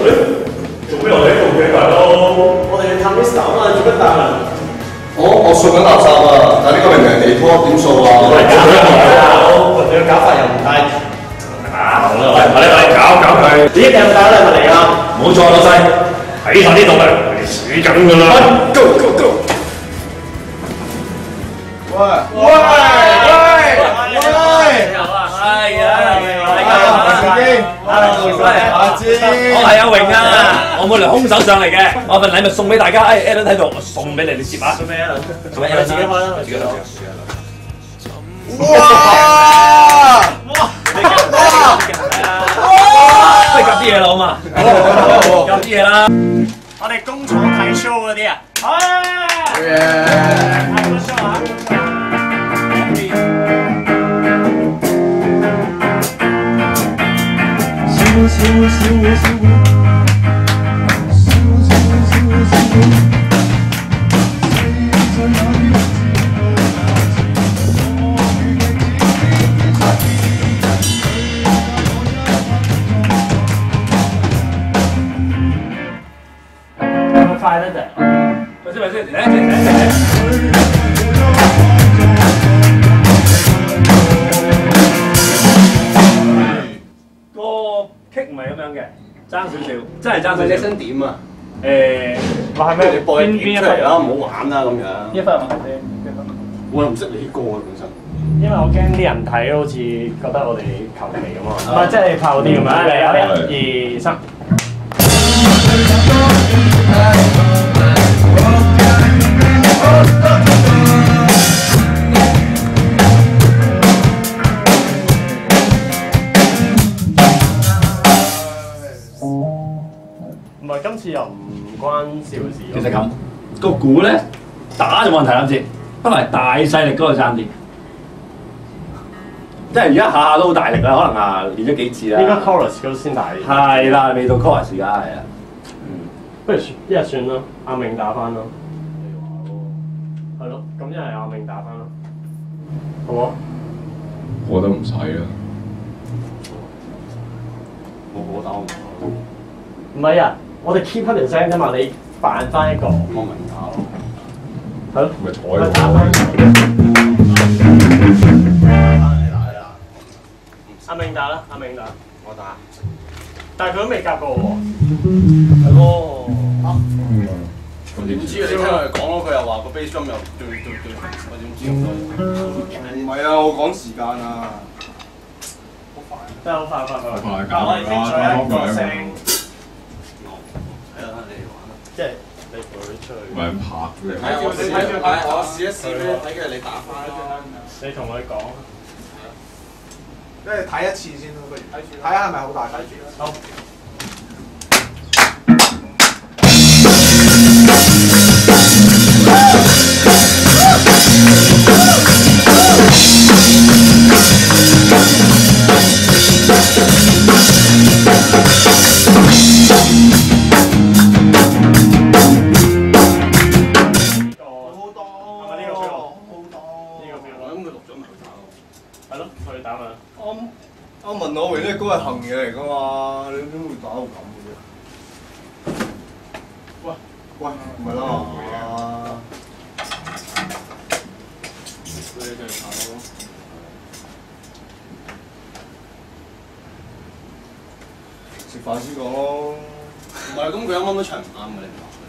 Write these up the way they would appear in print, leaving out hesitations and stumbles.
做咩我哋喺度嘅大佬？我哋去探 Mister 啊嘛，做乜大啊？我掃緊垃圾啊！但係呢個明明係地拖，點掃啊？我哋搞佢，你嘅搞法又唔大。好啦，喂，搞佢。咦，你有冇帶禮物嚟㗎？冇錯，老細，喺晒呢度嘅，我哋死緊㗎啦。Go go go！ 喂！阿芝，我係阿榮啊！我冇嚟空手上嚟嘅，我份禮物送俾大家。Alan 喺度，我送俾你，你接啊！送俾 Alan， 送俾 Alan 自己開啦，自己開。哇！不如夾啲嘢啦，好嘛？夾啲嘢啦。我哋工廠睇 show 嗰啲啊，好嘢！睇個 show 啊！ 快得滯，咪先，嚟！個 kick 唔係咁樣嘅，爭少少，真係爭少少。你想點啊？話係咩？你播一片出嚟啦，唔好玩啦咁樣。一分話先，我又唔識你歌啊本身。因為我驚啲人睇好似覺得我哋求其咁啊，唔係即係炮啲咁樣。嚟1、2、3。 唔係今次又唔關邵事。其實咁個鼓咧打就冇問題啦，先，不過係大細力嗰度爭啲。即係而家下下都好大力啦，可能啊練咗幾次啦。應該 chorus 嗰先大啲。係啦，未到 chorus 而家係啊。不如一日算咯，阿明打翻咯。係咯，咁一係阿明打翻咯，好冇？我覺得唔使啦。我打我唔打。唔係啊，我哋 keep 翻條聲啫嘛，你扮翻一個。我明打咯。係咯。咪坐喺打度。阿明打啦，阿明打。我打。但係佢都未夾過喎。係咯。咁點知啊？你聽佢講咯，佢又話個 bass drum 又對，我點知咁多？唔係啊，我趕時間啊。好快。真係好快，快但我哋聽咗一個聲，係啊，你玩啦。即係你陪佢出去。唔係咁拍嘅。係啊，我試一試俾你睇，跟住你打翻啦。你同佢講。跟住睇一次先咯，不如睇下係咪好大睇住。好。我問我榮呢歌係行嘢嚟㗎嘛，你點會打到咁嘅啫？喂，唔係啦嘛。你繼續打咯。食飯先講咯。唔係，咁佢啱啱都唱唔啱嘅，你唔話佢？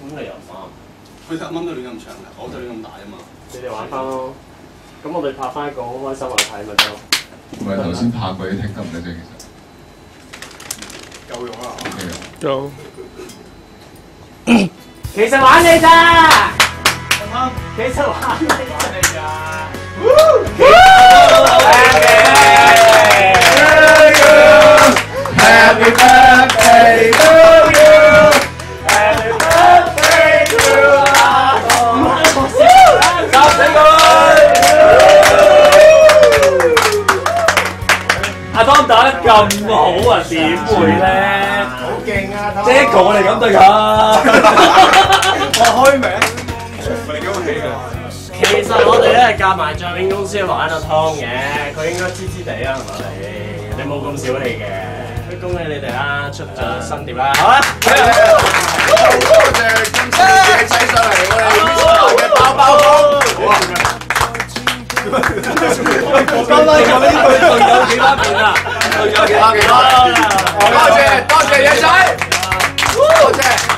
咁你又啱。佢啱啱都亂咁唱嘅，我就亂咁打啊嘛。你哋玩翻咯。咁我哋拍翻一個好開心嘅睇咪得咯。唔係頭先拍嗰啲聽得唔得啫，其實。夠用啦。OK 啊。做。其實玩你咋？其實玩你咋？Happy birthday to you. Happy birthday to you. 搞死佢！阿當打得咁好啊，點會咧？好勁啊！即係我哋咁對佢。我開名，唔係幾好氣㗎。其實我哋咧夾埋唱片公司玩阿湯嘅，佢應該知知地啊，係咪你？你冇咁小氣嘅。恭喜你哋啦，出咗新碟啦，好啦，多謝金生嘅仔上嚟，我哋嘅包包包。哇！剛剛咁呢句仲有幾多件啊？仲有幾多件？多謝野仔，多謝。